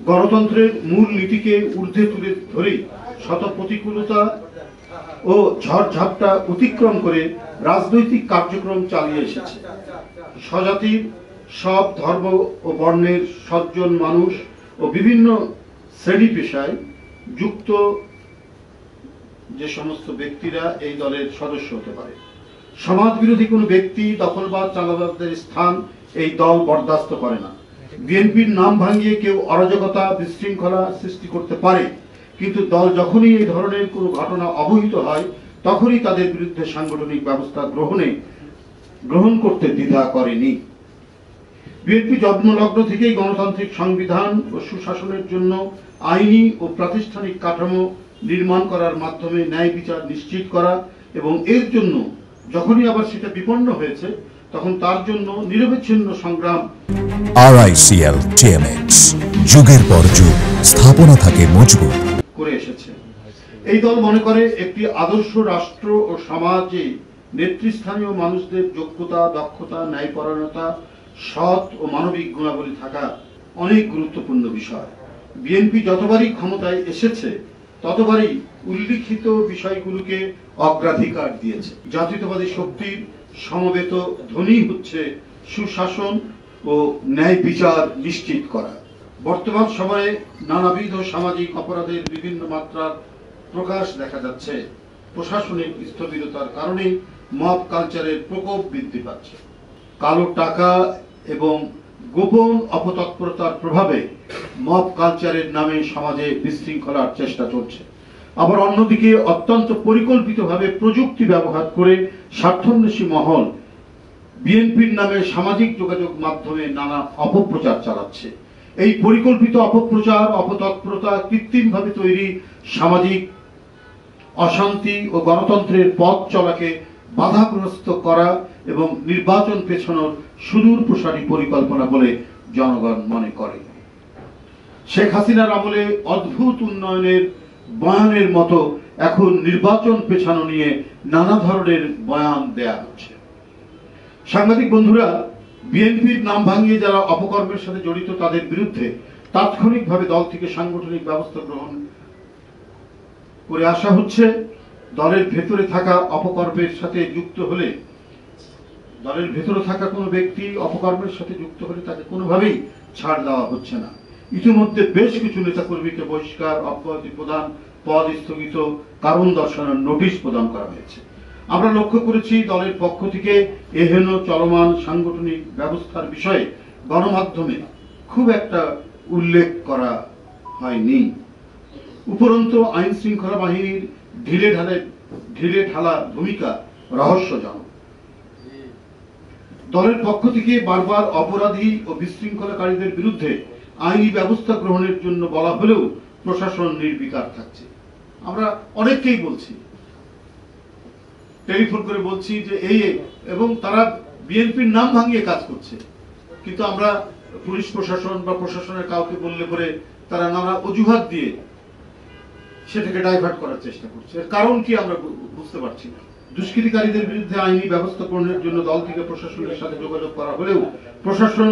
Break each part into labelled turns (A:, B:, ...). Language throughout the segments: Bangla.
A: গণতন্ত্রের মূল নীতিকে ঊর্ধ্বে তুলে ধরে শত প্রতিকূলতা ও ঝড়ঝাপটা অতিক্রম করে রাজনৈতিক কার্যক্রম চালিয়ে এসেছে। স্বজাতির সব ধর্ম ও বর্ণের সজ্জন মানুষ ও বিভিন্ন শ্রেণী পেশায় যুক্ত যে সমস্ত ব্যক্তিরা এই দলের সদস্য হতে পারে। সমাজ বিরোধী কোনো ব্যক্তি, দখলবাদ, চাঁদাবাজদের স্থান এই দল বরদাস্ত করে না। বিএনপির নাম ভাঙিয়ে কেউ অরাজকতা, বিশৃঙ্খলা সৃষ্টি করতে পারে, কিন্তু দল যখনই এই ধরনের কোনো ঘটনা অবহিত হয় তখনই তাদের বিরুদ্ধে সাংগঠনিক ব্যবস্থা গ্রহণ করতে দ্বিধা করেনি। বিএনপি জন্মলগ্ন থেকেই গণতান্ত্রিক সংবিধান ও সুশাসনের জন্য আইনি ও প্রাতিষ্ঠানিক কাঠামো নির্মাণ করার মাধ্যমে ন্যায় বিচার নিশ্চিত করা এবং এর জন্য যখনই আবার সেটা বিপন্ন হয়েছে তখন তার জন্য নিরবচ্ছিন্ন সংগ্রাম
B: RICL TMX যুগের পর যুগ স্থাপনা থাকে মজবুত
A: করে এসেছে। এই দল মনে করে একটি আদর্শ রাষ্ট্র ও সমাজে নেতৃস্থানীয় মানুষদের যোগ্যতা, দক্ষতা, ন্যায়পরায়ণতা, সৎ ও মানবিক গুণাবলী থাকা অনেক গুরুত্বপূর্ণ বিষয়। বিএনপি যতবারই ক্ষমতায় এসেছে ততবারই উল্লিখিত বিষয়গুলোকে অগ্রাধিকার দিয়েছে। জাতীয়তাবাদী শক্তির সমবেত ধ্বনি হচ্ছে সুশাসন ও ন্যায় বিচার নিশ্চিত করা। বর্তমান সময়ে নানাবিধ সামাজিক অপরাধের বিভিন্ন মাত্রার প্রকাশ দেখা যাচ্ছে। প্রশাসনিক স্থবিরতার কারণে মব কালচারের প্রকোপ বৃদ্ধি পাচ্ছে। কালো টাকা এবং গোপন অপতৎপরতার প্রভাবে মব কালচারের নামে সমাজে বিশৃঙ্খলার চেষ্টা চলছে। আবার অন্যদিকে অত্যন্ত পরিকল্পিতভাবে প্রযুক্তি ব্যবহার করে স্বার্থান্বেষী মহল বিএনপির নামে সামাজিক যোগাযোগ মাধ্যমে নানা অপপ্রচার চালাচ্ছে। এই পরিকল্পিত অপপ্রচার, অপতৎপরতা কৃত্রিমভাবে তৈরি সামাজিক অশান্তি ও গণতন্ত্রের পথ চলাকে বাধাগ্রস্ত করা এবং নির্বাচন পেছানোর সুদূর প্রসারী পরিকল্পনা বলে জনগণ মনে করে। শেখ হাসিনার আমলে অদ্ভুত উন্নয়নের বয়ানের মতো এখন নির্বাচন পেছানো নিয়ে নানা ধরনের বয়ান দেয়া হচ্ছে। সাংবাদিক বন্ধুরা, বিএনপির নাম ভাঙিয়ে যারা অপকর্মের সাথে জড়িত তাদের বিরুদ্ধে তাৎক্ষণিকভাবে দল থেকে সাংগঠনিক ব্যবস্থা গ্রহণ করে আসা হচ্ছে। দলের ভেতরে থাকা অপকর্মের সাথে যুক্ত হলে, দলের ভেতরে থাকা কোনো ব্যক্তি অপকর্মের সাথে যুক্ত হলে তাকে কোনোভাবেই ছাড় দেওয়া হচ্ছে না। ইতিমধ্যে বেশ কিছু নেতাকর্মীকে বহিষ্কার, অব্যাহতি প্রদান, পদ স্থগিত, কারণ দর্শানোর নোটিশ প্রদান করা হয়েছে। আমরা লক্ষ্য করেছি দলের পক্ষ থেকে এহেন চলমান সাংগঠনিক ব্যবস্থার বিষয়ে গণমাধ্যমে খুব একটা উল্লেখ করা হয়নি। উপরন্তু আইন শৃঙ্খলা বাহিনীর ঢিলে ঢালা ভূমিকা রহস্যজনক। দলের পক্ষ থেকে বারবার অপরাধী ও বিশৃঙ্খলাকারীদের বিরুদ্ধে আইনি ব্যবস্থা গ্রহণের জন্য বলা হলেও প্রশাসন নির্বিকার থাকছে। আমরা অনেককেই বলছি, টেলিফোন করে বলছি যে এই, এবং তারা বিএনপির নাম ভাঙিয়ে কাজ করছে, কিন্তু আমরা পুলিশ প্রশাসন বা প্রশাসনের কাউকে বললে পরে তারা নানা অজুহাত দিয়ে সেটাকে ডাইভার্ট করার চেষ্টা করছে। এর কারণ কি আমরা বুঝতে পারছি না। দুষ্কৃতিকারীদের বিরুদ্ধে আইনি ব্যবস্থা গ্রহণের জন্য দল থেকে প্রশাসনের সাথে যোগাযোগ করা হলেও প্রশাসন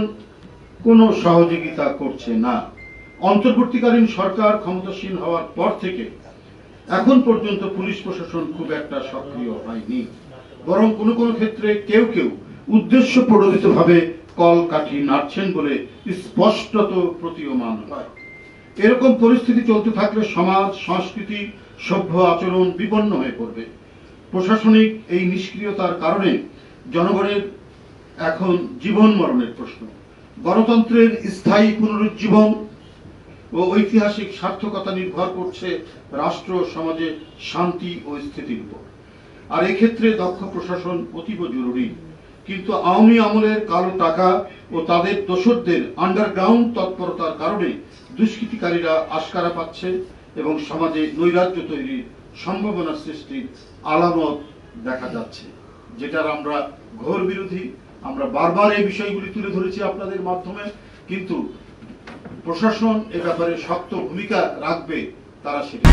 A: কোনো সহযোগিতা করছে না। অন্তর্বর্তীকালীন সরকার ক্ষমতাসীন হওয়ার পর থেকে এখন পর্যন্ত পুলিশ প্রশাসন খুব একটা সক্রিয় হয়নি, বরং কোনো কোনো ক্ষেত্রে কেউ কেউ উদ্দেশ্য প্রণোদিতভাবে কল কাঠি নাড়ছেন বলে স্পষ্টত প্রতীয়মান হয়। এরকম পরিস্থিতি চলতে থাকলে সমাজ, সংস্কৃতি, সভ্য আচরণ বিপন্ন হয়ে পড়বে। প্রশাসনিক এই নিষ্ক্রিয়তার কারণে জনগণের এখন জীবন মরণের প্রশ্ন। গণতন্ত্রের স্থায়ী পুনরুজ্জীবন ও ঐতিহাসিক সার্থকতা নির্ভর করছে রাষ্ট্র সমাজে শান্তি ও স্থিতির উপর। আর এক্ষেত্রে দক্ষ প্রশাসন অতীব জরুরি। কিন্তু আওয়ামী আমলের কালো টাকা ও তাদের দোসরদের আন্ডারগ্রাউন্ড তৎপরতার কারণে দুষ্কৃতিকারীরা আশকারা পাচ্ছে এবং সমাজে নৈরাজ্য তৈরির সম্ভাবনা সৃষ্টির আলামত দেখা যাচ্ছে, যেটার আমরা ঘোর বিরোধী। আমরা বারবার এই বিষয়গুলি তুলে ধরেছি আপনাদের মাধ্যমে, কিন্তু প্রশাসন এ ব্যাপারে শক্ত ভূমিকা রাখবে, তারা সেটা